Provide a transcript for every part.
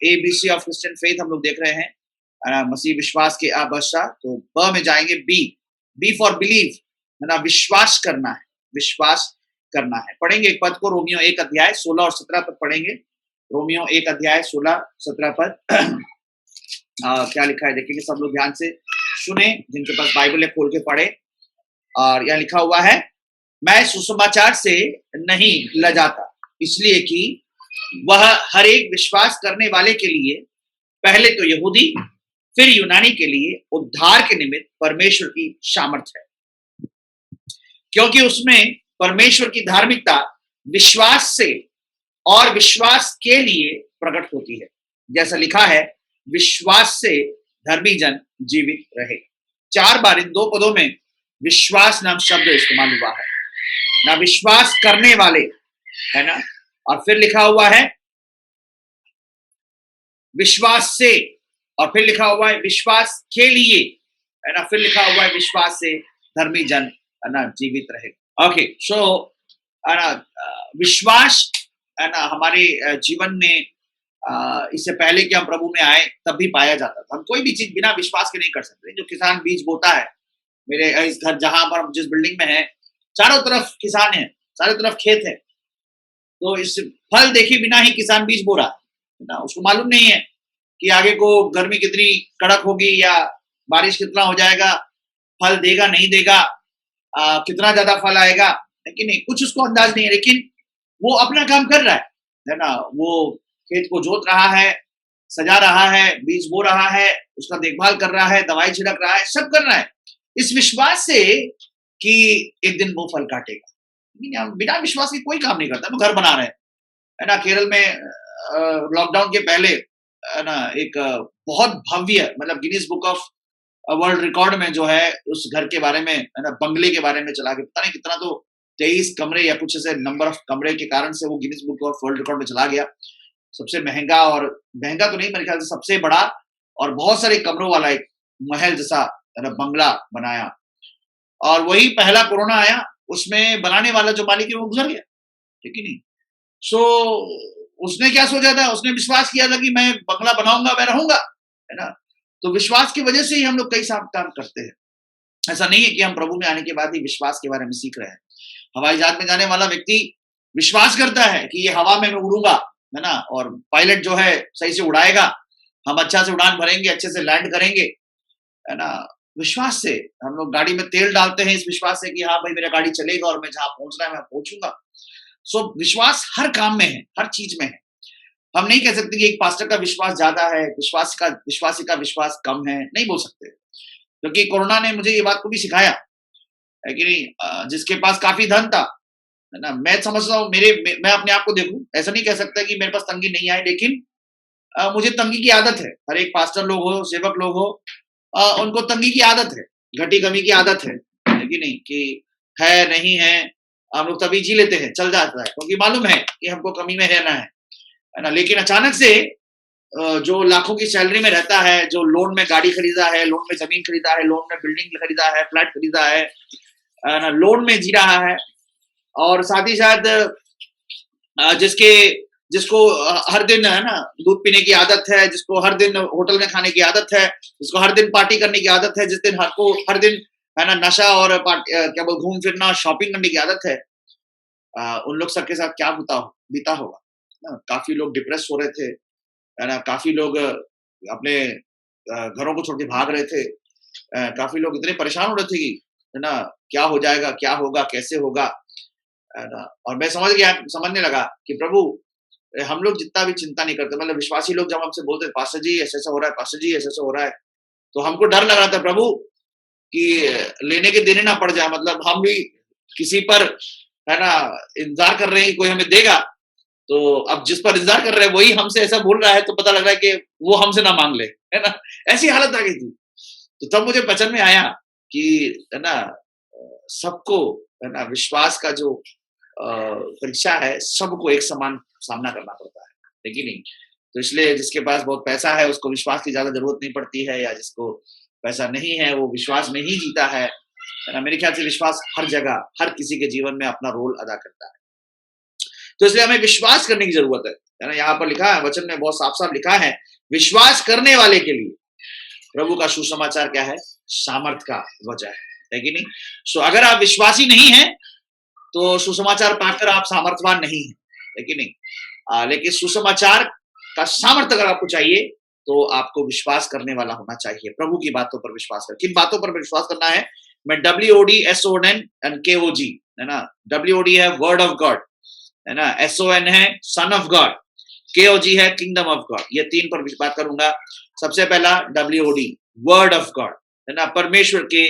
ABC of Christian faith हम लोग देख रहे हैं, मसीह विश्वास के आबादशाह। तो ब में जाएंगे, बी फॉर बिलीव, है ना, विश्वास करना है, विश्वास करना है। पढ़ेंगे एक पद को, रोमियो 1 अध्याय 16 और 17 पद पढ़ेंगे। रोमियो 1 अध्याय 16-17 पद क्या लिखा है देखेंगे, सब लोग ध्यान से सुने, जिनके पास बाइबल है खोल के पढ़े। और यह लिखा हुआ है, मैं सुसमाचार से नहीं लजाता, इसलिए कि वह हर एक विश्वास करने वाले के लिए, पहले तो यहूदी फिर यूनानी के लिए उद्धार के निमित्त परमेश्वर की सामर्थ्य है, क्योंकि उसमें परमेश्वर की धार्मिकता विश्वास से और विश्वास के लिए प्रकट होती है। जैसा लिखा है, विश्वास से धर्मी जन जीवित रहे। 4 बार इन 2 पदों में विश्वास नाम शब्द इस्तेमाल हुआ है ना, विश्वास करने वाले, है ना, और फिर लिखा हुआ है विश्वास से, और फिर लिखा हुआ है विश्वास के लिए, है ना, फिर लिखा हुआ है विश्वास से धर्मी जन, है ना, जीवित रहे। ओके, सो है ना, विश्वास, है ना, हमारे जीवन में इससे पहले कि हम प्रभु में आए तब भी पाया जाता था। हम कोई भी चीज बिना विश्वास के नहीं कर सकते। जो किसान बीज बोता है, मेरे इस घर जहां पर हम जिस बिल्डिंग में है, चारों तरफ किसान है, चारों तरफ खेत है, तो इस फल देखे बिना ही किसान बीज बो रहा है ना। उसको मालूम नहीं है कि आगे को गर्मी कितनी कड़क होगी या बारिश कितना हो जाएगा, फल देगा नहीं देगा, कितना ज्यादा फल आएगा, लेकिन नहीं, कुछ उसको अंदाज नहीं है। लेकिन वो अपना काम कर रहा है ना, वो खेत को जोत रहा है, सजा रहा है, बीज बो रहा है, उसका देखभाल कर रहा है, दवाई छिड़क रहा है, सब कर रहा है इस विश्वास से कि एक दिन वो फल काटेगा। लेकिन हम बिना विश्वास के कोई काम नहीं करता। हम घर बना रहे हैं, है ना, केरल में लॉकडाउन के पहले, है ना, एक बहुत भव्य, मतलब Guinness book of world record में जो है उस घर के बारे में, है ना, बंगले के बारे में चला के, पता नहीं कितना, तो 23 कमरे या कुछ ऐसे नंबर ऑफ कमरे के कारण से वो Guinness book of world record में चला गया। सबसे महंगा, और महंगा तो नहीं, मेरे ख्याल से सबसे बड़ा और बहुत सारे कमरों वाला एक महल जैसा, है ना, बंगला बनाया। और वही पहला कोरोना आया, उसमें बनाने वाला जो मालिक है वो गुजर गया, ठीक है नहीं। सो उसने क्या सोचा था, उसने विश्वास किया था कि मैं बंगला बनाऊंगा, मैं रहूंगा, है ना। तो विश्वास की वजह से ही हम लोग कई सारे काम करते हैं। ऐसा नहीं है कि हम प्रभु में आने के बाद ही विश्वास के बारे में सीख रहे हैं। हवाई जहाज में जाने वाला व्यक्ति विश्वास करता है कि ये हवा में मैं उड़ूंगा, है ना, और पायलट जो है सही से उड़ाएगा, हम अच्छा से उड़ान भरेंगे, अच्छे से लैंड करेंगे, है ना। विश्वास से हम लोग गाड़ी में तेल डालते हैं, इस विश्वास से कि हाँ भाई मेरा गाड़ी चलेगा और मैं जहां पहुंचना है मैं पहुंचूंगा। सो विश्वास हर काम में है, हर चीज में है। हम नहीं कह सकते कि एक पास्टर का विश्वास ज्यादा है, विश्वासी का विश्वास कम है, नहीं बोल सकते, क्योंकि कोरोना ने मुझे ये बात को भी सिखाया है कि नहीं, जिसके पास काफी धन था, है ना, मैं समझता हूँ, मैं अपने आप को देखूं, ऐसा नहीं कह सकता कि मेरे पास तंगी नहीं आए, लेकिन मुझे तंगी की आदत है। हर एक पास्टर लोग हो, सेवक लोग हो, उनको तंगी की आदत है, घटी कमी की आदत है कि नहीं, कि है नहीं है, हम लोग तभी जी लेते हैं, चल जाता है, क्योंकि मालूम है कि हमको कमी में रहना है ना। लेकिन अचानक से जो लाखों की सैलरी में रहता है, जो लोन में गाड़ी खरीदा है, लोन में जमीन खरीदा है, लोन में बिल्डिंग खरीदा है, फ्लैट खरीदा है ना, लोन में जी रहा है, और साथ ही साथ जिसको हर दिन, है ना, दूध पीने की आदत है, जिसको हर दिन होटल में खाने की आदत है, जिसको हर दिन पार्टी करने की आदत है, हर दिन, है ना, नशा और क्या बोल, घूम फिरना, शॉपिंग करने की आदत है, उन लोग सबके साथ क्या बीता होगा ना। काफी लोग डिप्रेस हो रहे थे, है ना, काफी लोग अपने घरों को छोड़ के भाग रहे थे, काफी लोग इतने परेशान हो रहे थे कि, है ना, क्या हो जाएगा, क्या होगा, कैसे होगा, है ना। और मैं समझने लगा कि प्रभु, हम लोग जितना भी चिंता नहीं करते, मतलब विश्वासी लोग जब हमसे बोलते पास्टर जी ऐसा ऐसा हो रहा है, पास्टर जी ऐसा ऐसा हो रहा है, तो हमको डर लग रहा था प्रभु कि लेने के देने ना पड़ जाए, मतलब हम भी किसी पर, है ना, इंतजार कर रहे हैं कोई हमें देगा, तो अब जिस पर इंतजार कर रहे हैं वही हमसे ऐसा बोल रहा है, तो पता लग रहा है कि वो हमसे ना मांग ले, है ना। ऐसी हालत आ गई थी। तो तब मुझे वचन में आया कि, है ना, सबको, है ना, विश्वास का जो परीक्षा है, सबको एक समान सामना करना पड़ता है, लेकिन नहीं। तो इसलिए जिसके पास बहुत पैसा है उसको विश्वास की ज्यादा जरूरत नहीं पड़ती है, या जिसको पैसा नहीं है वो विश्वास में ही जीता है ना। मेरे ख्याल से विश्वास हर जगह, हर किसी के जीवन में अपना रोल अदा करता है। तो इसलिए हमें विश्वास करने की जरूरत है ना। यहाँ पर लिखा है, वचन में बहुत साफ साफ लिखा है, विश्वास करने वाले के लिए प्रभु का सुसमाचार क्या है? सामर्थ का वजह है कि नहीं? सो अगर आप विश्वासी नहीं है तो सुसमाचार पाकर आप सामर्थवान नहीं है कि नहीं? लेकिन सुसमाचार का सामर्थ अगर आपको चाहिए तो आपको विश्वास करने वाला होना चाहिए, प्रभु की बातों पर विश्वास कर। किन बातों पर विश्वास करना है? मैं WOD SON एंड KOG है ना। WOD है वर्ड ऑफ गॉड है ना, SON है सन ऑफ गॉड, KOG है किंगडम ऑफ गॉड। ये तीन पर बात करूंगा। सबसे पहला WOD वर्ड ऑफ गॉड है ना, परमेश्वर के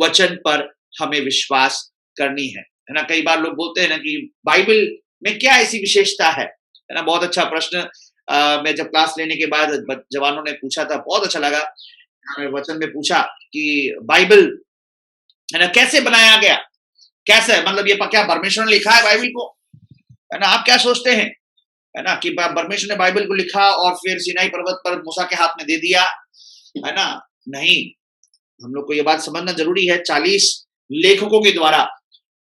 वचन पर हमें विश्वास करनी है ना। कई बार लोग बोलते हैं ना कि बाइबल में क्या ऐसी विशेषता है ना। बहुत अच्छा प्रश्न मैं जब क्लास लेने के बाद जवानों ने पूछा था, बहुत अच्छा लगा। वचन में पूछा कि बाइबल है ना कैसे बनाया गया, कैसे, मतलब ये क्या परमेश्वर ने लिखा है बाइबल को है ना? आप क्या सोचते हैं है ना कि परमेश्वर ने बाइबल को लिखा और फिर सिनाई पर्वत पर मूसा के हाथ में दे दिया है ना? नहीं, हम लोग को ये बात समझना जरूरी है। 40 लेखकों के द्वारा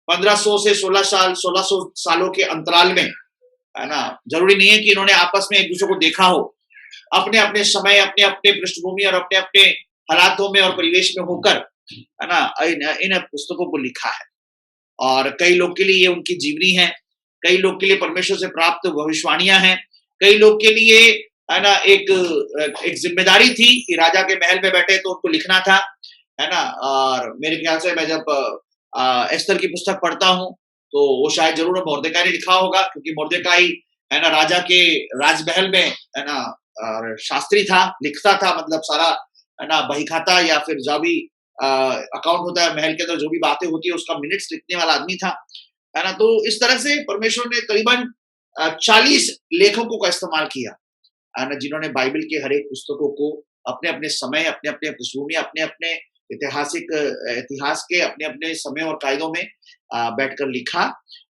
1500 से 1600 सालों के अंतराल में है ना, जरूरी नहीं है कि इन्होंने आपस में एक दूसरे को देखा हो, अपने अपने समय, अपने अपने पृष्ठभूमि और अपने अपने हालातों में और परिवेश में होकर है ना इन पुस्तकों को लिखा है। और कई लोग के लिए ये उनकी जीवनी है, कई लोग के लिए परमेश्वर से प्राप्त भविष्यवाणियां हैं, कई लोग के लिए है ना एक जिम्मेदारी थी कि राजा के महल में बैठे तो उनको लिखना था है ना। और मेरे ख्याल से मैं जब एस्तर की पुस्तक पढ़ता हूँ तो वो शायद जरूर मोर्देकाई ने लिखा होगा, क्योंकि मोर्देकाई है ना राजा के राजमहल में है ना शास्त्री था, लिखता था, मतलब सारा है ना बही खाता या फिर जो भी अकाउंट होता है महल के अंदर जो भी बातें होती है उसका मिनट्स लिखने वाला आदमी था है ना। तो इस तरह से परमेश्वर ने करीबन 40 लेखकों का इस्तेमाल किया है ना, जिन्होंने बाइबल के हर एक पुस्तकों को अपने अपने समय, अपने अपने पृष्ठभूमि, अपने अपने इतिहास के अपने अपने समय और कायदों में बैठकर लिखा।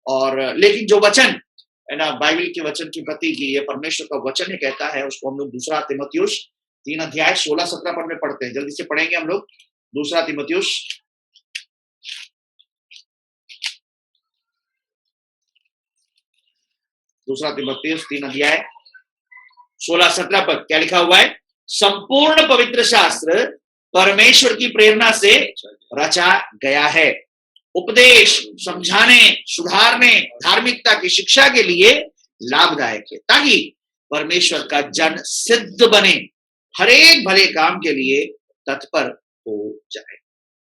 और लेकिन जो वचन है ना बाइबल के वचन की प्रति की ये परमेश्वर का वचन ही कहता है, उसको हम लोग दूसरा तीमुथियुस 3 अध्याय 16-17 पद में पढ़ते हैं। जल्दी से पढ़ेंगे हम लोग दूसरा तीमुथियुस 3 अध्याय 16-17 पद। क्या लिखा हुआ है? संपूर्ण पवित्र शास्त्र परमेश्वर की प्रेरणा से रचा गया है, उपदेश, समझाने, सुधारने, धार्मिकता की शिक्षा के लिए लाभदायक है, ताकि परमेश्वर का जन सिद्ध बने, हर एक भले काम के लिए तत्पर हो जाए।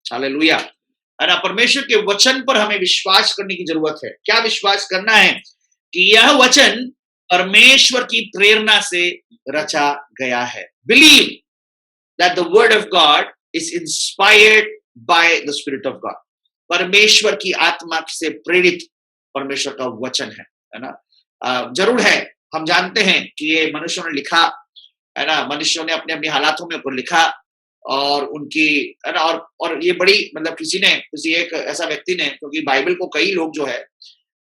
हालेलुया है ना। परमेश्वर के वचन पर हमें विश्वास करने की जरूरत है। क्या विश्वास करना है? कि यह वचन परमेश्वर की प्रेरणा से रचा गया है। Believe that the word of God is inspired by the Spirit of God. परमेश्वर की आत्मा से प्रेरित परमेश्वर का वचन है ना। जरूर है, हम जानते हैं कि ये मनुष्यों ने लिखा है ना, मनुष्यों ने अपने अपने हालातों में ऊपर लिखा और उनकी है ना, और ये बड़ी मतलब किसी एक ऐसा व्यक्ति ने, क्योंकि बाइबल को कई लोग जो है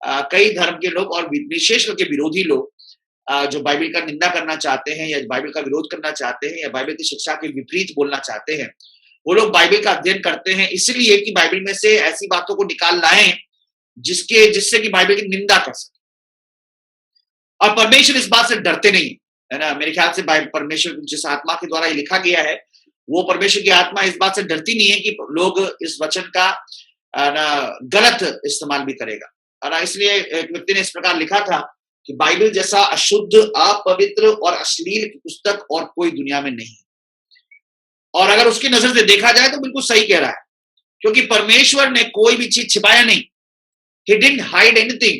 कई धर्म के लोग और विशेष करके विरोधी लोग जो बाइबल का निंदा करना चाहते हैं या बाइबल का विरोध करना चाहते हैं या बाइबल की शिक्षा के विपरीत बोलना चाहते हैं, वो लोग बाइबल का अध्ययन करते हैं इसलिए कि बाइबल में से ऐसी बातों को निकाल लाएं जिससे कि बाइबल की निंदा कर सके। और परमेश्वर इस बात से डरते नहीं है ना। मेरे ख्याल से परमेश्वर जिस आत्मा के द्वारा ये लिखा गया है, वो परमेश्वर की आत्मा इस बात से डरती नहीं है कि लोग इस वचन का गलत इस्तेमाल भी करेगा है ना। इसलिए एक व्यक्ति ने इस प्रकार लिखा था कि बाइबल जैसा अशुद्ध, अपवित्र और अश्लील पुस्तक और कोई दुनिया में नहीं। और अगर उसकी नजर से देखा जाए तो बिल्कुल सही कह रहा है, क्योंकि परमेश्वर ने कोई भी चीज छिपाया नहीं। He didn't hide anything.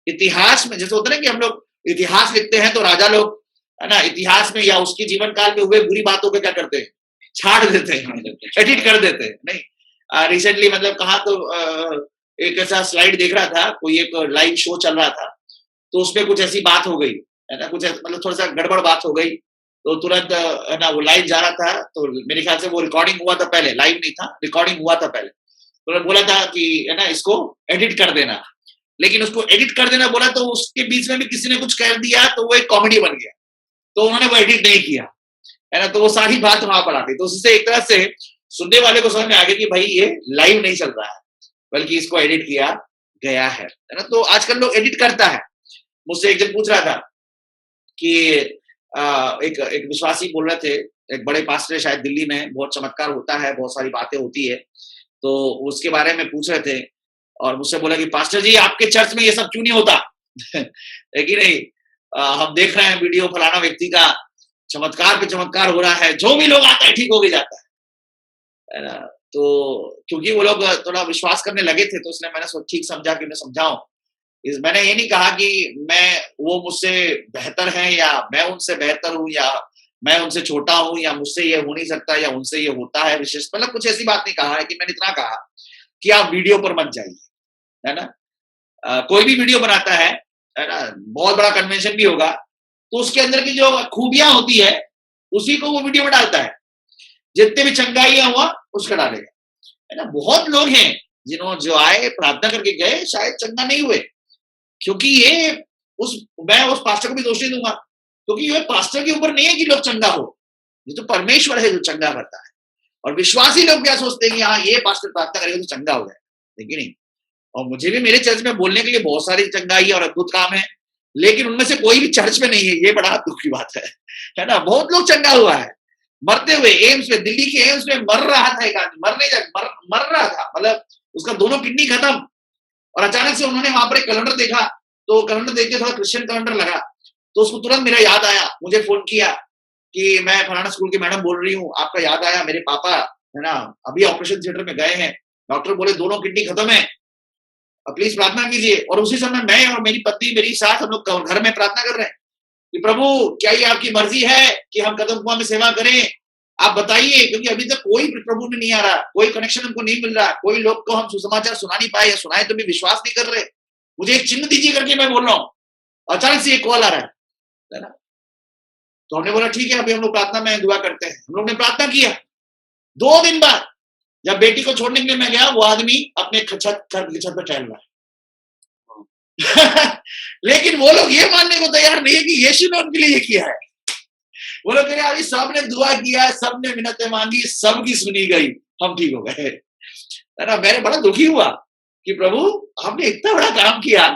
इतिहास में जैसे होता है ना कि हम लोग इतिहास लिखते हैं तो राजा लोग है ना इतिहास में या उसके जीवन काल में हुए बुरी बातों को क्या करते हैं? छाड़ देते हैं, एडिट कर देते हैं। नहीं, रिसेंटली मतलब कहा तो एक ऐसा स्लाइड देख रहा था, कोई एक लाइव शो चल रहा था, तो उसमें कुछ ऐसी बात हो गई है ना, कुछ मतलब थोड़ा सा गड़बड़ बात हो गई, तो तुरंत है ना वो लाइव जा रहा था, तो मेरे ख्याल से वो रिकॉर्डिंग हुआ था पहले, लाइव नहीं था, रिकॉर्डिंग हुआ था पहले। तो बोला था कि है ना इसको एडिट कर देना, लेकिन उसको एडिट कर देना बोला तो उसके बीच में भी किसी ने कुछ कह दिया तो वो एक कॉमेडी बन गया, तो उन्होंने वो एडिट नहीं किया है ना, तो वो सारी बात वहां पर आ गई। तो उससे एक तरह से सुनने वाले को समझ में आ गया कि भाई ये लाइव नहीं चल रहा है बल्कि इसको एडिट किया गया है ना। तो आजकल लोग एडिट करता है मुझसे एक जन पूछ रहा था कि एक एक विश्वासी बोल रहे थे, एक बड़े पास्टर है शायद दिल्ली में, बहुत चमत्कार होता है, बहुत सारी बातें होती है, तो उसके बारे में पूछ रहे थे और मुझसे बोला कि पास्टर जी आपके चर्च में ये सब क्यों नहीं होता? है कि नहीं? हम देख रहे हैं वीडियो फलाना व्यक्ति का चमत्कार पे चमत्कार हो रहा है, जो भी लोग आता है ठीक हो के जाता है ना? तो क्योंकि वो लोग थोड़ा विश्वास करने लगे थे, तो इसलिए मैंने ठीक समझा कि मैं समझाऊं। मैंने ये नहीं कहा कि वो मुझसे बेहतर है या मैं उनसे बेहतर हूँ या मैं उनसे छोटा हूँ या मुझसे ये हो नहीं सकता या उनसे ये होता है विशेष, मतलब कुछ ऐसी बात नहीं कहा है। कि मैंने इतना कहा कि आप वीडियो पर मत जाइए, है ना? कोई भी वीडियो बनाता है ना? बहुत बड़ा कन्वेंशन भी होगा, तो उसके अंदर की जो खूबियां होती है उसी को वो वीडियो में डालता है। जितने भी चंगाइयां हुआ उसका डालेगा, है ना? बहुत लोग हैं जिन्होंने जो आए प्रार्थना करके गए, शायद चंगा नहीं हुए, क्योंकि ये मैं उस पास्टर को भी दोष नहीं दूंगा, क्योंकि ये पास्टर के ऊपर नहीं है कि लोग चंगा हो, ये तो परमेश्वर है जो चंगा करता है। और विश्वासी लोग क्या सोचते हैं कि हाँ ये पास्टर प्रार्थना करेगा तो चंगा हो जाए, लेकिन नहीं। और मुझे भी मेरे चर्च में बोलने के लिए बहुत सारी चंगाई और अद्भुत काम है, लेकिन उनमें से कोई भी चर्च में नहीं है, ये बड़ा दुख की बात है ना? बहुत लोग चंगा हुआ है, मरते हुए एम्स में, दिल्ली के एम्स में मर रहा था एक आदमी, मर रहा था, मतलब उसका दोनों किडनी खत्म, और अचानक से उन्होंने वहां पर एक कैलेंडर देखा, तो कैलेंडर देख के थोड़ा क्रिश्चियन कैलेंडर लगा, तो उसको तुरंत मेरा याद आया, मुझे फोन किया कि मैं फलाना स्कूल की मैडम बोल रही हूँ, आपका याद आया, मेरे पापा है ना अभी ऑपरेशन थिएटर में गए हैं, डॉक्टर बोले दोनों किडनी खत्म है, प्लीज प्रार्थना कीजिए। और उसी समय मैं और मेरी पत्नी, मेरी सास, हम लोग घर में प्रार्थना कर रहे हैं कि प्रभु क्या ये आपकी मर्जी है कि हम कदम कुआं में सेवा करें? आप बताइए, क्योंकि अभी तक कोई प्रभु में नहीं आ रहा, कोई कनेक्शन हमको नहीं मिल रहा, कोई लोग को हम सुसमाचार सुना नहीं पाए, या सुनाए तो भी विश्वास नहीं कर रहे, मुझे एक चिन्ह दीजिए करके मैं बोल रहा हूँ, अचानक से एक कॉल आ रहा है ना? तो हमने बोला ठीक है, अभी हम लोग प्रार्थना में दुआ करते हैं। हम लोग ने प्रार्थना किया, 2 दिन बाद जब बेटी को छोड़ने के लिए मैं गया, वो आदमी अपने छत पे टहल रहा है। लेकिन वो लोग ये मानने को तैयार नहीं है कि यीशु ने उनके लिए ये किया है। वो लोग कह रहे अभी सबने दुआ किया, सबने मिन्नतें मांगी, सबकी सुनी गई, हम ठीक हो गए, है ना? मैंने बड़ा दुखी हुआ कि प्रभु आपने इतना बड़ा काम किया,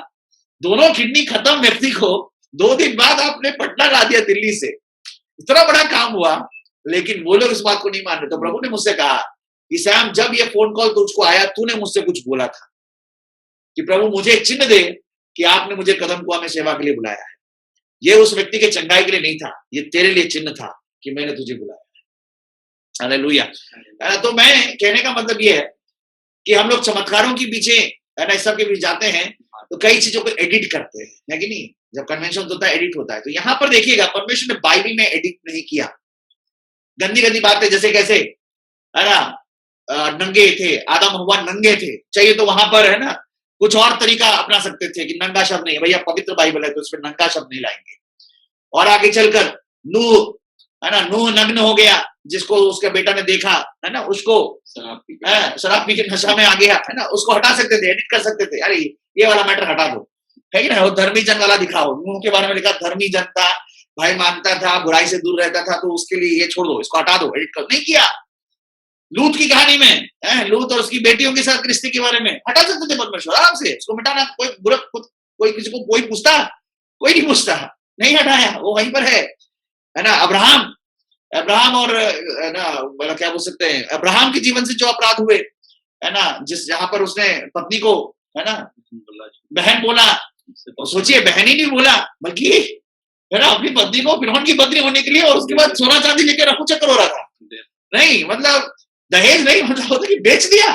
दोनों किडनी खत्म व्यक्ति को 2 दिन बाद आपने पटना ला दिया दिल्ली से, इतना बड़ा काम हुआ, लेकिन वो लोग इस बात को नहीं मान रहे। तो प्रभु ने मुझसे कहा कि सैम, जब ये फोन कॉल तुझको आया, तूने मुझसे कुछ बोला था कि प्रभु मुझे एक चिन्ह दे कि आपने मुझे कदम कुआं में सेवा के लिए बुलाया है। ये उस व्यक्ति के चंगाई के लिए नहीं था, ये तेरे लिए चिन्ह था कि मैंने तुझे बुलाया। हालेलुया। तो मैं कहने का मतलब ये है कि हम लोग चमत्कारों के पीछे, है ना, इस सब के पीछे जाते हैं, तो कई चीजों को एडिट करते हैं, है कि नहीं? जब कन्वेंशन होता है एडिट होता है। तो यहाँ पर देखिएगा, परमेश्वर ने बाइबल में एडिट नहीं किया। गंदी गंदी बातें जैसे कैसे, है ना, नंगे थे, आदम हव्वा नंगे थे, चाहिए तो वहां पर, है ना, कुछ और तरीका अपना सकते थे कि नंगा शब्द नहीं, भैया पवित्र बाइबल है तो इसमें नंगा शब्द नहीं लाएंगे। और आगे चलकर नूह, है ना, नूह नग्न हो गया, जिसको उसके बेटा ने देखा, है ना, उसको शराब पी के नशा में आ गया, है ना, उसको हटा सकते थे, एडिट कर सकते थे, अरे ये वाला मैटर हटा दो, है कि ना? वो धर्मी जन वाला दिखाओ, नूह के बारे में लिखा धर्मी जन था, भाई मानता था, बुराई से दूर रहता था, तो उसके लिए ये छोड़ दो, इसको हटा दो, एडिट कर, नहीं किया। लूत की कहानी में, लूत और उसकी बेटियों के साथ रिश्ते के बारे में हटा सकते थे परमेश्वर आराम से, उसको मिटाना कोई किसी को कोई पूछता? कोई नहीं पूछता, नहीं हटाया, वो वहीं पर है ना? अब्राहम और, है ना, मतलब क्या बोल सकते हैं, अब्राहम के जीवन से जो अपराध हुए, है ना, जहां पर उसने पत्नी को, है ना, बहन बोला, तो सोचिए बहन ही नहीं बोला, बल्कि, है ना, अपनी पत्नी को फिरौन की पत्नी होने के लिए, और उसके बाद सोना चांदी लेकर रफू चक्कर हो रहा था। नहीं, मतलब दहेज नहीं, मतलब होता कि बेच दिया,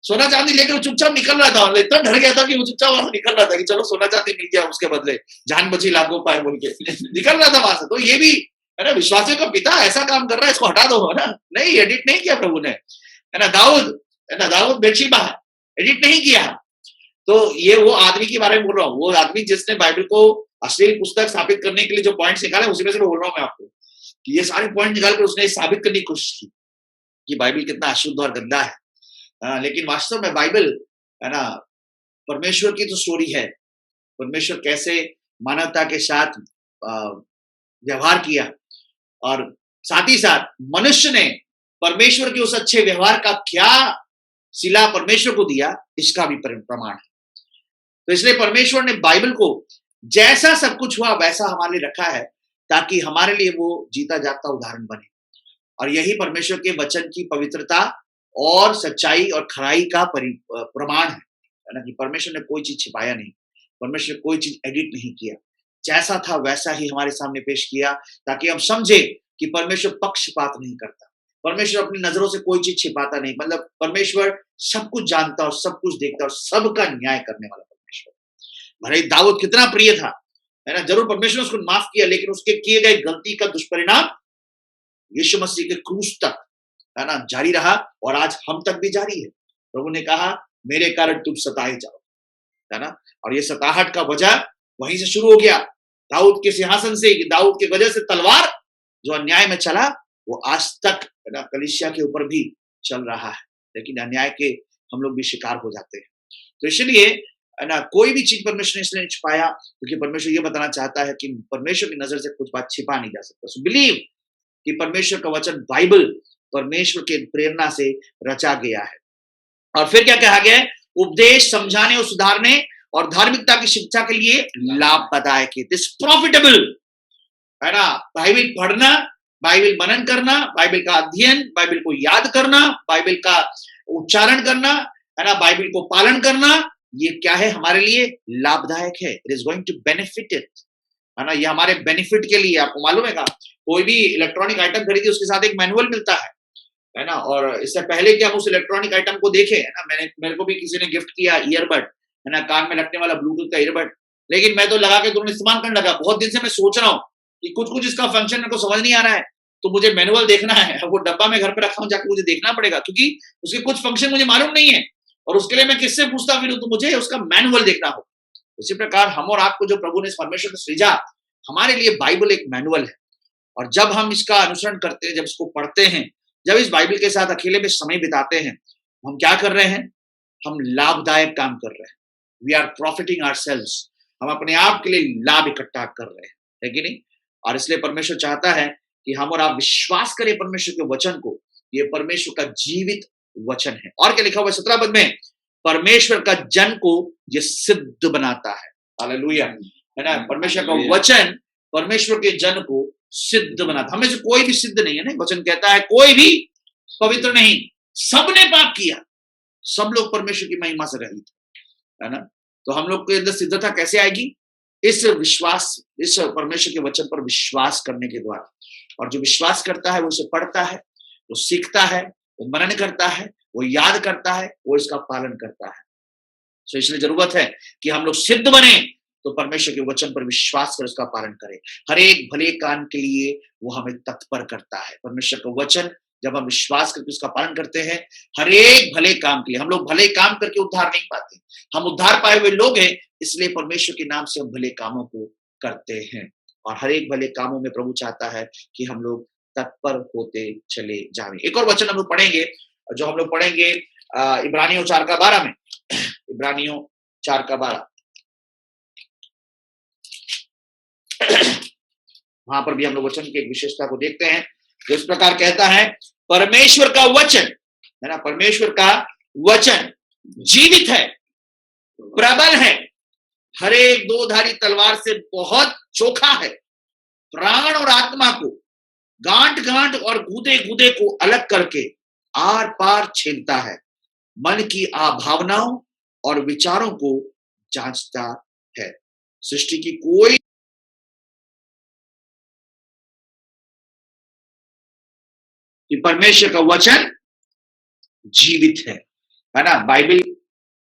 सोना चांदी लेकर चुपचाप निकल रहा था, इतना डर गया था कि वो चुपचाप वहां निकल रहा था कि चलो सोना चांदी मिल गया, उसके बदले जान बची लाखों पाए बोल के निकल रहा था वहां से। तो ये भी, है ना, विश्वासियों का पिता ऐसा काम कर रहा है, इसको हटा दो, है ना? नहीं, एडिट नहीं किया प्रभु ने, है ना? दाऊद, है ना, दाऊद बेतशेबा, एडिट नहीं किया। तो ये वो आदमी के बारे में बोल रहा हूँ, वो आदमी जिसने बाइबल को अश्लील पुस्तक साबित करने के लिए जो पॉइंट निकाले, उसी में से बोल रहा हूँ मैं आपको कि ये सारे पॉइंट निकाल कर उसने साबित करने की कोशिश की कि बाइबल कितना अशुद्ध और गंदा है। लेकिन वास्तव में बाइबल, है ना, परमेश्वर की तो स्टोरी है, परमेश्वर कैसे मानवता के साथ व्यवहार किया, और साथ ही साथ मनुष्य ने परमेश्वर के उस अच्छे व्यवहार का क्या सिला परमेश्वर को दिया, इसका भी प्रमाण है। तो इसलिए परमेश्वर ने बाइबल को जैसा सब कुछ हुआ वैसा हमारे लिए रखा है, ताकि हमारे लिए वो जीता जागता उदाहरण बने। और यही परमेश्वर के वचन की पवित्रता और सच्चाई और खराई का प्रमाण है ना, कि परमेश्वर ने कोई चीज छिपाया नहीं, परमेश्वर ने कोई चीज एडिट नहीं किया, जैसा था वैसा ही हमारे सामने पेश किया, ताकि हम समझे कि परमेश्वर पक्षपात नहीं करता, परमेश्वर अपनी नजरों से कोई चीज छिपाता नहीं, मतलब परमेश्वर सब कुछ जानता और सब कुछ देखता और सबका न्याय करने वाला परमेश्वर। भले ही दाऊद कितना प्रिय था, है ना, जरूर परमेश्वर ने उसको माफ किया, लेकिन उसके किए गए गलती का दुष्परिणाम यीशु मसीह के क्रूस तक, है ना, जारी रहा, और आज हम तक भी जारी है। प्रभु ने कहा मेरे कारण तुम सताए जाओ, है ना, और ये सताहट का वजह वहीं से शुरू हो गया, दाऊद के सिंहासन से, दाऊद की वजह से तलवार जो अन्याय में चला वो आज तक, है ना, कलीसिया के ऊपर भी चल रहा है, लेकिन अन्याय के हम लोग भी शिकार हो जाते हैं। तो इसलिए, है ना, कोई भी चीज परमेश्वर ने इसलिए नहीं छिपाया, क्योंकि परमेश्वर ये बताना चाहता है कि परमेश्वर की नजर से कुछ बात छिपा नहीं जा सकता। सो बिलीव कि परमेश्वर का वचन बाइबल परमेश्वर के प्रेरणा से रचा गया है। और फिर क्या कहा गया है? उपदेश, समझाने और सुधारने और धार्मिकता की शिक्षा के लिए लाभदायक है, दिस प्रॉफिटेबल, है ना। बाइबल पढ़ना, बाइबल मनन करना, बाइबल का अध्ययन, बाइबल को याद करना, बाइबल का उच्चारण करना, है ना, बाइबल को पालन करना, ये क्या है? हमारे लिए लाभदायक है। It is going to benefit it, है ना, ये हमारे बेनिफिट के लिए। आपको मालूम है का, कोई भी इलेक्ट्रॉनिक आइटम खरीदे उसके साथ एक मैनुअल मिलता है ना। और इससे पहले कि हम उस इलेक्ट्रॉनिक आइटम को देखें, है ना, मेरे को भी किसी ने गिफ्ट किया ईयरबड, है ना, कान में लगने वाला ब्लूटूथ का ईयरबड, लेकिन मैं तो लगा के तुरंत इस्तेमाल करने लगा। बहुत दिन से मैं सोच रहा हूँ कि कुछ इसका फंक्शन मेरे को समझ नहीं आ रहा है, तो मुझे मैनुअल देखना है। वो डब्बा में घर पे रखा हूँ, जाकर मुझे देखना पड़ेगा, क्योंकि उसके कुछ फंक्शन मुझे मालूम नहीं है, और उसके लिए मैं किससे पूछता फिर, तो मुझे उसका मैनुअल देखना हो। उसी प्रकार हम और आपको जो प्रभु ने, परमेश्वर ने सृजा, हमारे लिए बाइबल एक मैनुअल है। और जब हम इसका अनुसरण करते हैं, जब इसको पढ़ते हैं, जब इस बाइबल के साथ अकेले में समय बिताते हैं, हम क्या कर रहे हैं? हम लाभदायक काम कर रहे हैं। वी आर प्रॉफिटिंग आवरसेल्व्स, हम अपने आप के लिए लाभ इकट्ठा कर रहे हैं, है कि नहीं? और इसलिए परमेश्वर चाहता है कि हम और आप विश्वास करें परमेश्वर के वचन को। ये परमेश्वर का जीवित वचन है। और क्या लिखा हुआ है 17 पद में? परमेश्वर का जन को ये सिद्ध बनाता है। हालेलुया, है ना। परमेश्वर का वचन परमेश्वर के जन को सिद्ध बनाता। हमें से कोई भी सिद्ध नहीं है ना, वचन कहता है कोई भी पवित्र नहीं, सबने पाप किया, सब लोग परमेश्वर की महिमा से रहित, है ना। तो हम लोग के अंदर सिद्धता कैसे आएगी? इस विश्वास, इस परमेश्वर के वचन पर विश्वास करने के द्वारा। और जो विश्वास करता है वो उसे पढ़ता है, वो सीखता है, वो मनन करता है, वो याद करता है, वो इसका पालन करता है। तो इसलिए जरूरत है कि हम लोग सिद्ध बने, तो परमेश्वर के वचन पर विश्वास कर उसका पालन करें। हर एक भले काम के लिए वो हमें तत्पर करता है। परमेश्वर का वचन जब हम विश्वास करके उसका पालन करते हैं, हर एक भले काम के लिए, हम लोग भले काम करके उद्धार नहीं पाते, हम उद्धार पाए हुए लोग हैं, इसलिए परमेश्वर के नाम से हम भले कामों को करते हैं। और हर एक भले कामों में प्रभु चाहता है कि हम लोग तत्पर होते चले जाएं। एक और वचन हम लोग पढ़ेंगे, जो हम लोग पढ़ेंगे इब्रानियों 4:12 में। इब्रानियों 4:12, वहां पर भी हम लोग वचन की एक विशेषता को देखते हैं, जो इस प्रकार कहता है, परमेश्वर का वचन, है ना, परमेश्वर का वचन जीवित है, प्रबल है, हर एक दो धारी तलवार से बहुत चोखा है, प्राण और आत्मा को, गांठ गांठ और गूदे गूदे को अलग करके आर पार छेदता है, मन की भावनाओं और विचारों को जांचता है। सृष्टि की कोई कि परमेश्वर का वचन जीवित है ना। बाइबल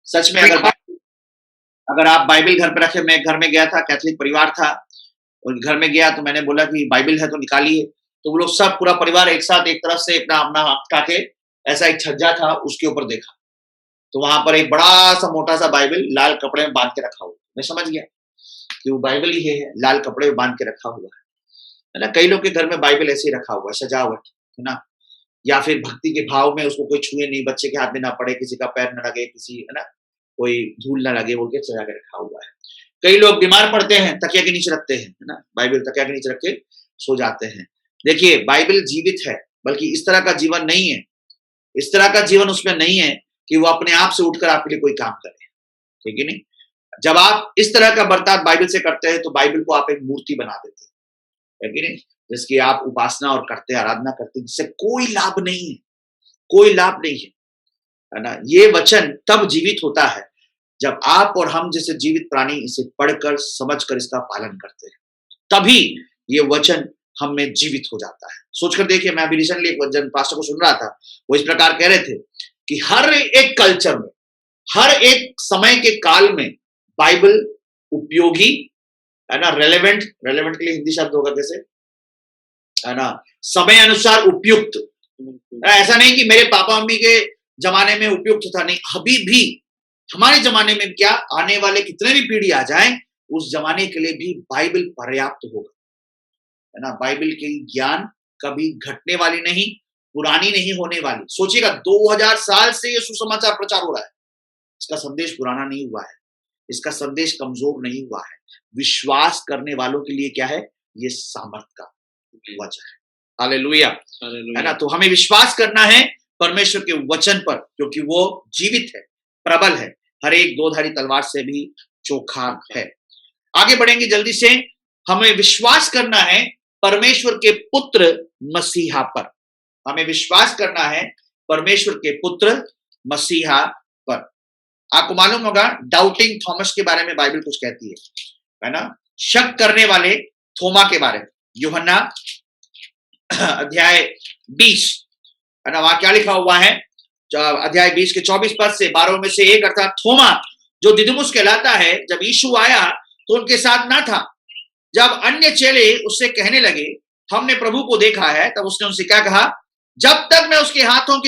सच में, अगर आप बाइबल घर पे रखे, मैं घर में गया था, कैथोलिक परिवार था, और घर में गया तो मैंने बोला कि बाइबल है तो निकालिए, तो वो लोग सब पूरा परिवार एक साथ एक तरफ से अपना अपना हाथ उठा के, ऐसा एक छज्जा था उसके ऊपर देखा, तो वहां पर एक बड़ा सा मोटा सा बाइबल लाल कपड़े में बांध के रखा हुआ। मैं समझ गया कि वो बाइबल ही है, लाल कपड़े में बांध के रखा हुआ है ना। कई लोग के घर में बाइबल ऐसे ही रखा हुआ है, सजावट, है ना, या फिर भक्ति के भाव में उसको कोई छुए नहीं, बच्चे के हाथ में ना पड़े, किसी का पैर न लगे, किसी, है ना, कोई धूल ना लगे, बोल के सजा के रखा हुआ है। कई लोग बीमार पड़ते हैं, तकिया के नीचे रखते हैं, है ना, बाइबल तकिया के नीचे रख के सो जाते हैं। देखिए, बाइबल जीवित है, बल्कि इस तरह का जीवन नहीं है, इस तरह का जीवन उसमें नहीं है कि वो अपने आप से उठकर आपके लिए कोई काम करे, ठीक है नहीं। जब आप इस तरह का बर्ताव बाइबल से करते हैं तो बाइबल को आप एक मूर्ति बना देते हैं, है कि नहीं? जिसकी आप उपासना और करते हैं, आराधना करते हैं, जिससे कोई लाभ नहीं है, कोई लाभ नहीं है ना? ये वचन तब जीवित होता है जब आप और हम जैसे जीवित प्राणी इसे पढ़कर समझकर इसका पालन करते हैं, तभी ये वचन हम में जीवित हो जाता है। सोचकर देखिए, मैं अभी रिसेंटली एक वचन पास्टर को सुन रहा था, वो इस प्रकार कह रहे थे कि हर एक कल्चर में, हर एक समय के काल में बाइबल उपयोगी, है ना, रेलेवेंट के लिए हिंदी शब्द होगा कैसे, है ना, समय अनुसार उपयुक्त। ऐसा नहीं कि मेरे पापा मम्मी के जमाने में उपयुक्त था, नहीं, अभी भी हमारे जमाने में क्या, आने वाले कितने भी पीढ़ी आ जाए, उस जमाने के लिए भी बाइबल पर्याप्त होगा, है ना। बाइबल की ज्ञान कभी घटने वाली नहीं, पुरानी नहीं होने वाली। सोचिएगा, 2000 साल से ये सुसमाचार प्रचार हो रहा है, इसका संदेश पुराना नहीं हुआ है, इसका संदेश कमजोर नहीं हुआ है। विश्वास करने वालों के लिए क्या है, ये सामर्थ का वचन है। हालेलुया, है ना। तो हमें विश्वास करना है परमेश्वर के वचन पर, क्योंकि वो जीवित है, प्रबल है, हर एक दो-धारी तलवार से भी चोखा है। आगे बढ़ेंगे जल्दी से। हमें विश्वास करना है परमेश्वर के पुत्र मसीहा पर। हमें विश्वास करना है परमेश्वर के पुत्र मसीहा पर। आपको मालूम होगा, डाउटिंग थॉमस के बारे में बाइबल कुछ कहती है ना, शक करने वाले थोमा के बारे में। यूहन्ना अध्याय 20, है ना, वहां क्या लिखा हुआ है, अध्याय 20 के 24 पद से 12 में से एक, अर्थात थोमा जो दिदुमुस कहलाता है, जब यीशु आया तो उनके साथ ना था। जब अन्य चेले उससे कहने लगे हमने प्रभु को देखा है, तब उसने उनसे क्या कहा, जब तक मैं उसके हाथों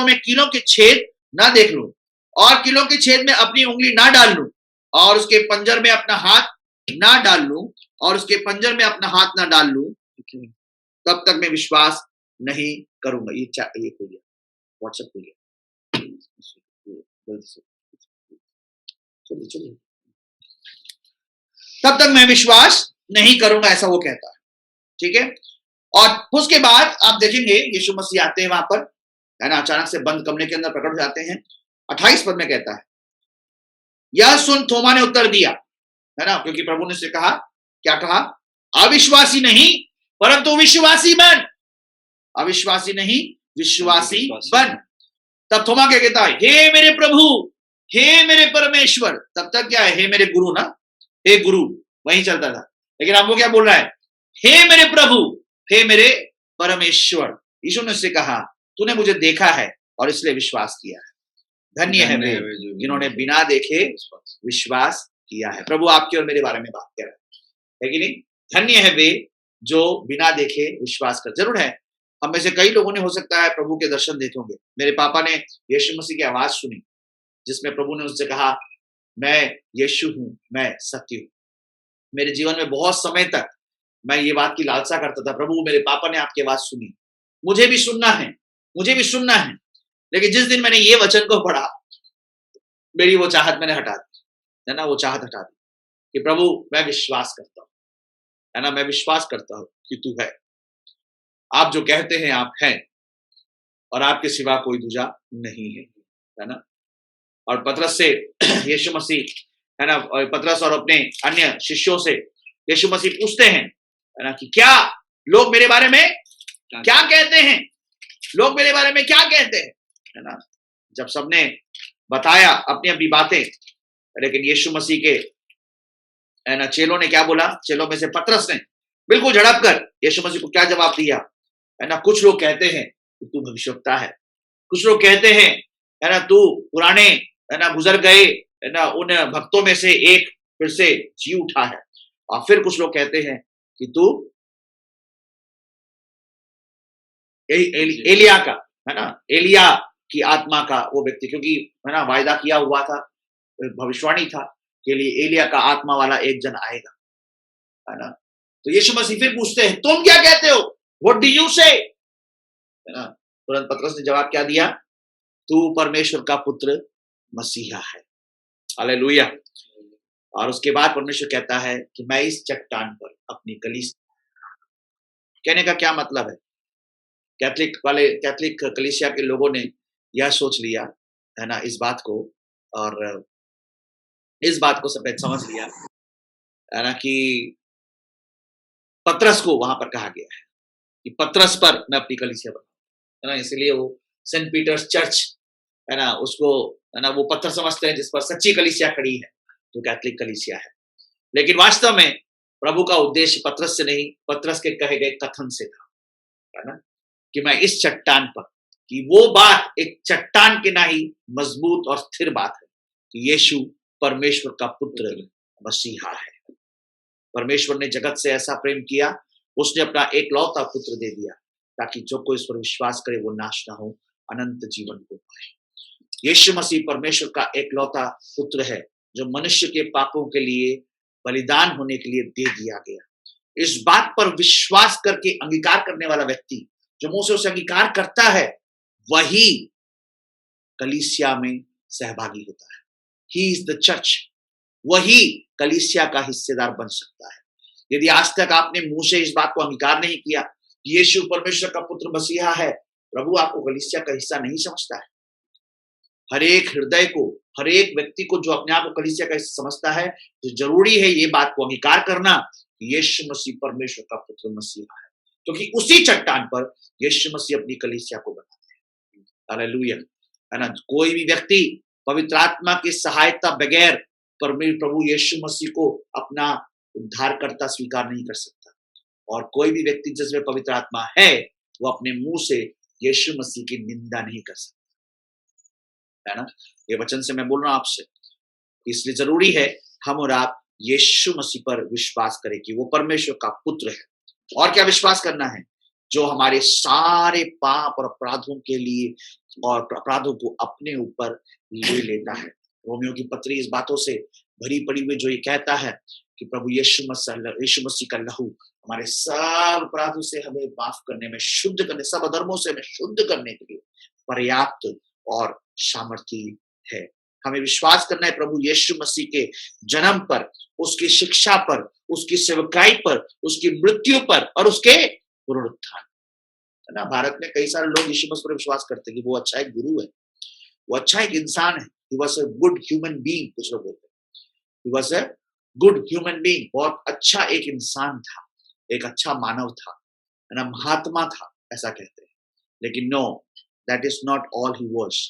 में कीलों के छेद ना देख लूं और कीलों के छेद में अपनी उंगली ना डाल लूं और उसके पंजर में अपना हाथ ना डाल लूं तब तक मैं विश्वास नहीं करूंगा। ये खोलिए, व्हाट्सएप खोलिए, चलिए, तब तक मैं विश्वास नहीं करूंगा, ऐसा वो कहता है, ठीक है। और उसके बाद आप देखेंगे यीशु मसीह आते हैं वहां पर, है ना, अचानक से बंद कमरे के अंदर प्रकट हो जाते हैं। 28 पद में कहता है, यह सुन थोमा ने उत्तर दिया, है ना, क्योंकि प्रभु ने से कहा, क्या कहा, अविश्वासी नहीं परंतु विश्वासी बन, अविश्वासी नहीं विश्वासी बन। तब थोमा क्या कहता है, हे मेरे प्रभु, हे मेरे परमेश्वर। तब तक क्या है, हे मेरे गुरु ना, हे गुरु वहीं चलता था, लेकिन अब वो क्या बोल रहा है, हे मेरे प्रभु, हे मेरे परमेश्वर। यीशु ने उससे कहा, तूने मुझे देखा है और इसलिए विश्वास किया है। धन्य है वे जिन्होंने बिना देखे विश्वास किया है। प्रभु आपके और मेरे बारे में बात कर रहा है कि नहीं? धन्य है वे जो बिना देखे विश्वास कर। जरूर है, हम में से कई लोगों ने हो सकता है प्रभु के दर्शन देखे होंगे। मेरे पापा ने यीशु मसीह की आवाज सुनी जिसमें प्रभु ने उससे कहा, मैं यीशु हूं, मैं सत्य हूं। मेरे जीवन में बहुत समय तक मैं ये बात की लालसा करता था, प्रभु मेरे पापा ने आपकी आवाज सुनी, मुझे भी सुनना है। लेकिन जिस दिन मैंने ये वचन को पढ़ा, मेरी वो चाहत मैंने हटा दी, है ना, वो चाहत हटा दी कि प्रभु मैं विश्वास करता हूं, है ना, मैं विश्वास करता हूं कि तू है, आप जो कहते हैं आप हैं और आपके सिवा कोई दूजा नहीं है ना। और पतरस से यीशु मसीह, है ना, पतरस और अपने अन्य शिष्यों से यीशु मसीह पूछते हैं, है ना, कि क्या लोग मेरे बारे में क्या कहते हैं, लोग मेरे बारे में क्या कहते हैं, है ना। जब सबने बताया अपनी अपनी बातें, लेकिन यीशु मसीह के, है ना, चेलों ने क्या बोला, चेलों में से पतरस ने बिल्कुल झड़प कर यीशु मसीह को क्या जवाब दिया, है ना, कुछ लोग कहते हैं कि तू भविष्यवक्ता है, कुछ लोग कहते हैं, है ना, तू पुराने, है ना, गुजर गए, है ना, उन भक्तों में से एक फिर से जी उठा है, और फिर कुछ लोग कहते हैं कि तू एलिया का, है ना, एलिया की आत्मा का वो व्यक्ति, क्योंकि, है ना, वायदा किया हुआ था, भविष्यवाणी था के लिए एलिया का आत्मा वाला एक जन आएगा, है ना। तो यीशु मसीह फिर पूछते हैं, तुम क्या कहते हो, व्हाट डू यू से, है ना। तुरंत पतरस ने जवाब क्या दिया, तू परमेश्वर का पुत्र मसीहा है। हालेलुया। और उसके बाद परमेश्वर कहता है कि मैं इस चट्टान पर अपनी कलीसिया, कहने का क्या मतलब है, कैथलिक कलीसिया के लोगों ने यह सोच लिया, है ना, इस बात को, और इस बात को सफेद समझ लिया है ना कि पतरस को वहां पर कहा गया है कि पतरस पर मैं अपनी कलीसिया बनाऊं, है ना। इसलिए वो सेंट पीटर्स चर्च, है ना, उसको, है ना, वो पत्थर समझते हैं जिस पर सच्ची कलीसिया खड़ी है, जो कैथोलिक कलीसिया है। लेकिन वास्तव में प्रभु का उद्देश्य पतरस से नहीं, पतरस के कहे गए कथन से था, है ना, कि मैं इस चट्टान पर, कि वो बात एक चट्टान के ना ही मजबूत और स्थिर बात है कि यीशु परमेश्वर का पुत्र मसीहा है। परमेश्वर ने जगत से ऐसा प्रेम किया, उसने अपना एकलौता पुत्र दे दिया, ताकि जो कोई इस पर विश्वास करे वो नाश ना हो, अनंत जीवन को पाए। यीशु मसीह परमेश्वर का एकलौता पुत्र है, जो मनुष्य के पापों के लिए बलिदान होने के लिए दे दिया गया। इस बात पर विश्वास करके अंगीकार करने वाला व्यक्ति, जो मुंह से उसे अंगीकार करता है, वही कलीसिया में सहभागी होता है। ही इज द चर्च, वही कलीसिया का हिस्सेदार बन सकता है। यदि आज तक आपने मुंह से इस बात को अंगीकार नहीं किया कि यीशु परमेश्वर का पुत्र मसीहा है, प्रभु आपको कलीसिया का हिस्सा नहीं समझता है। हर एक हृदय को, हर एक व्यक्ति को जो अपने आप को कलीसिया का हिस्सा समझता है, तो जरूरी है ये बात को अंगीकार करना कि यीशु मसीह परमेश्वर का पुत्र मसीहा है, क्योंकि उसी चट्टान पर यीशु मसीह अपनी कलीसिया को बनाते हैं। हालेलुया, है ना। कोई भी व्यक्ति पवित्र आत्मा की सहायता बगैर प्रभु यीशु मसीह को अपना उद्धारकर्ता स्वीकार नहीं कर सकता। और कोई भी व्यक्ति जिसमें पवित्र आत्मा है, वो अपने मुंह से यीशु मसीह की निंदा नहीं कर सकता, है ना। ये वचन से मैं बोल रहा हूं आपसे, इसलिए जरूरी है हम और आप यीशु मसीह पर विश्वास करें कि वो परमेश्वर का पुत्र है। और क्या विश्वास करना है? जो हमारे सारे पाप और अपराधों के लिए और अपराधों को अपने ऊपर ले लेता है। रोमियो की पत्री इस बातों से भरी पड़ी हुई, जो ये कहता है कि प्रभु यीशु मसीह का लहू हमारे सब अपराधों से हमें माफ करने में, शुद्ध करने, सब अधर्मों से हमें शुद्ध करने के लिए पर्याप्त और सामर्थी है। हमें विश्वास करना है प्रभु यीशु मसीह के जन्म पर, उसकी शिक्षा पर, उसकी सेवकाई पर, उसकी मृत्यु पर और उसके पुनरुत्थान, है ना। भारत में कई सारे लोग यीशु मसीह पर विश्वास करते हैं कि वो अच्छा एक गुरु है, वो अच्छा एक इंसान है। He was a good human being, कुछ लोग बोलते हैं। He was a good human being, बहुत अच्छा एक इंसान था, एक अच्छा मानव था, है ना, महात्मा था, ऐसा कहते हैं। लेकिन no, that is not all he was,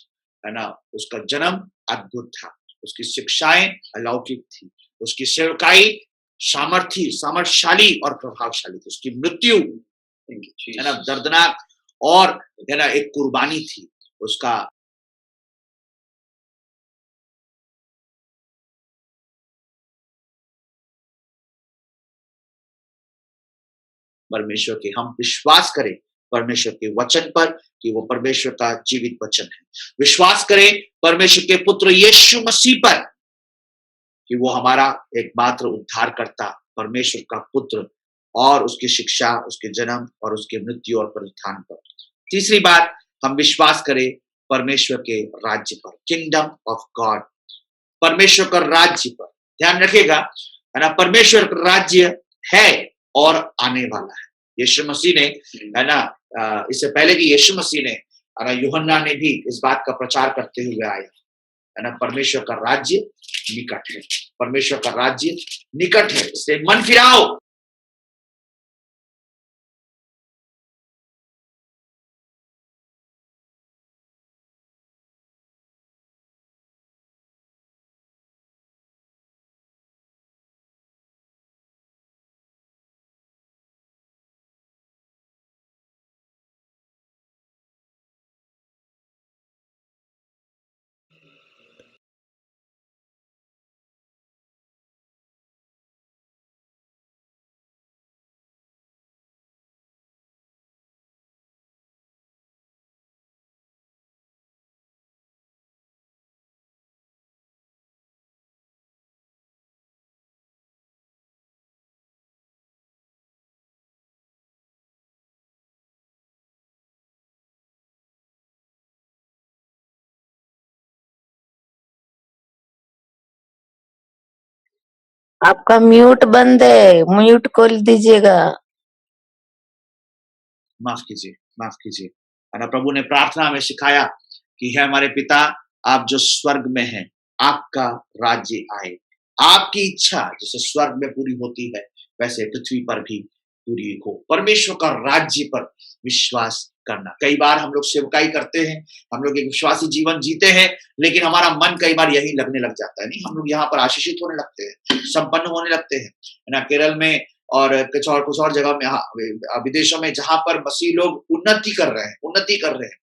है ना। उसका जन्म अद्भुत था, उसकी शिक्षाएं अलौकिक थी, उसकी सेवकाई सामर्थशाली और प्रभावशाली थी, उसकी मृत्यु, है ना, दर्दनाक और, है ना, एक कुर्बानी थी। उसका परमेश्वर के, हम विश्वास करें परमेश्वर के वचन पर कि वो परमेश्वर का जीवित वचन है। विश्वास करें परमेश्वर के पुत्र यीशु मसीह पर कि वो हमारा एकमात्र उद्धारकर्ता, परमेश्वर का पुत्र, और उसकी शिक्षा, उसके जन्म और उसके मृत्यु और पुनरुत्थान पर। तीसरी बात, हम विश्वास करें परमेश्वर के राज्य पर, किंगडम ऑफ गॉड, परमेश्वर का राज्य पर। ध्यान रखिएगा, है ना, परमेश्वर का राज्य है और आने वाला है। यीशु मसीह ने, है ना, इससे पहले कि यीशु मसीह ने, है ना, यूहन्ना ने भी इस बात का प्रचार करते हुए आया, है ना, परमेश्वर का राज्य निकट है, परमेश्वर का राज्य निकट है, इससे मन फिराओ। आपका म्यूट बंद है, म्यूट खोल दीजिएगा। माफ कीजिए, माफ कीजिए, है ना। प्रभु ने प्रार्थना में सिखाया कि है हमारे पिता, आप जो स्वर्ग में हैं, आपका राज्य आए, आपकी इच्छा जैसे स्वर्ग में पूरी होती है वैसे पृथ्वी पर भी पूरी हो। परमेश्वर का राज्य पर विश्वास करना। कई बार हम लोग सेवकाई करते हैं, हम लोग एक विश्वासी जीवन जीते हैं, लेकिन हमारा मन कई बार यही लगने लग जाता है, नहीं हम लोग यहाँ पर आशीषित होने लगते हैं, संपन्न होने लगते हैं, है ना। केरल में और कुछ और जगह में, विदेशों में जहां पर मसीह लोग उन्नति कर रहे हैं,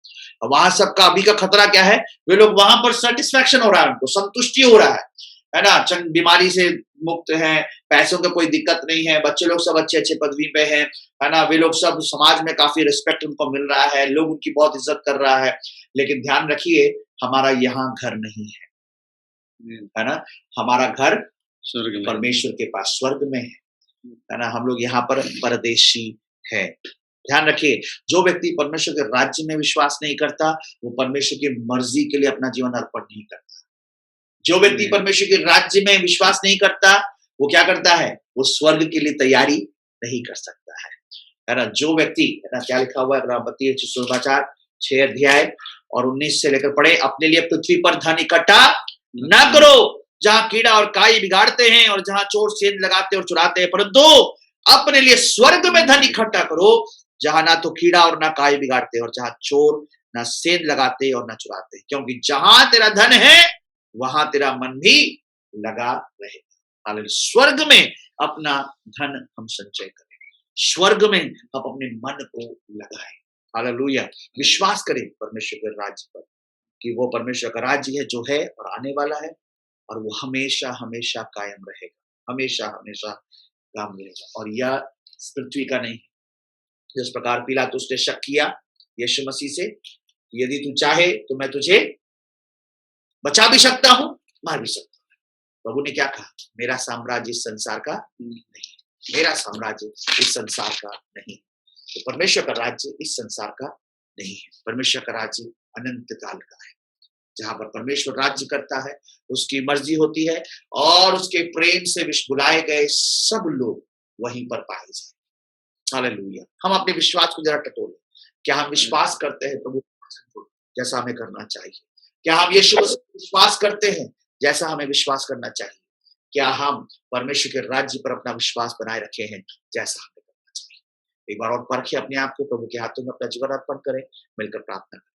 वहां सबका अभी का खतरा क्या है, वे लोग वहां पर सेटिस्फैक्शन हो रहा है, उनको संतुष्टि हो रहा है ना। चंद बीमारी से मुक्त हैं, पैसों का कोई दिक्कत नहीं है, बच्चे लोग सब अच्छे अच्छे पदवी पे हैं, है ना। वे लोग सब समाज में काफी रिस्पेक्ट उनको मिल रहा है, लोग उनकी बहुत इज्जत कर रहा है। लेकिन ध्यान रखिए, हमारा यहाँ घर नहीं है ना। हमारा घर स्वर्ग में। परमेश्वर के पास स्वर्ग में है ना। हम लोग यहाँ पर परदेशी है। ध्यान रखिए, जो व्यक्ति परमेश्वर के राज्य में विश्वास नहीं करता, वो परमेश्वर की मर्जी के लिए अपना जीवन अर्पण नहीं करता। जो व्यक्ति परमेश्वर के राज्य में विश्वास नहीं करता, वो क्या करता है, वो स्वर्ग के लिए तैयारी नहीं कर सकता है ना। जो व्यक्ति, है ना, क्या लिखा हुआ है मत्ती सुसमाचार 6 अध्याय और 19 से लेकर पढ़े, अपने लिए पृथ्वी पर धन इकट्ठा ना करो जहां कीड़ा और काई बिगाड़ते हैं और जहां चोर सेंध लगाते और चुराते हैं, परंतु अपने लिए स्वर्ग में धन इकट्ठा करो जहां ना तो कीड़ा और ना काई बिगाड़ते और जहां चोर ना सेंध लगाते और ना चुराते, क्योंकि जहां तेरा धन है वहां तेरा मन भी लगा रहेगा। हालेलुया। स्वर्ग में अपना धन हम संचय करें, स्वर्ग में हम अपने मन को लगाएं। हालेलुया। विश्वास करें परमेश्वर के राज्य पर कि वो परमेश्वर का राज्य है जो है और आने वाला है, और वो हमेशा हमेशा कायम रहेगा, हमेशा हमेशा कायम रहेगा। और यह पृथ्वी का नहीं, जिस प्रकार पिलातुस ने शक किया यीशु मसीह से, यदि तू चाहे तो मैं तुझे बचा भी सकता हूं, मार भी सकता हूं। प्रभु ने क्या कहा, मेरा साम्राज्य इस संसार का नहीं, मेरा साम्राज्य इस संसार का नहीं। तो परमेश्वर का राज्य इस संसार का नहीं है, परमेश्वर का राज्य अनंत काल का है। जहां पर परमेश्वर राज्य करता है, उसकी मर्जी होती है और उसके प्रेम से बुलाए गए सब लोग वहीं पर पाए जाए। हालेलुया। हम अपने विश्वास को जरा टटोलें। क्या हम विश्वास करते हैं प्रभु जैसा हमें करना चाहिए? क्या हम यीशु मसीह पर विश्वास करते हैं जैसा हमें विश्वास करना चाहिए? क्या हम परमेश्वर के राज्य पर अपना विश्वास बनाए रखे हैं जैसा हमें करना चाहिए? एक बार और परखें अपने आप को, प्रभु के हाथों में अपना जीवन अर्पण करें, मिलकर प्रार्थना करें।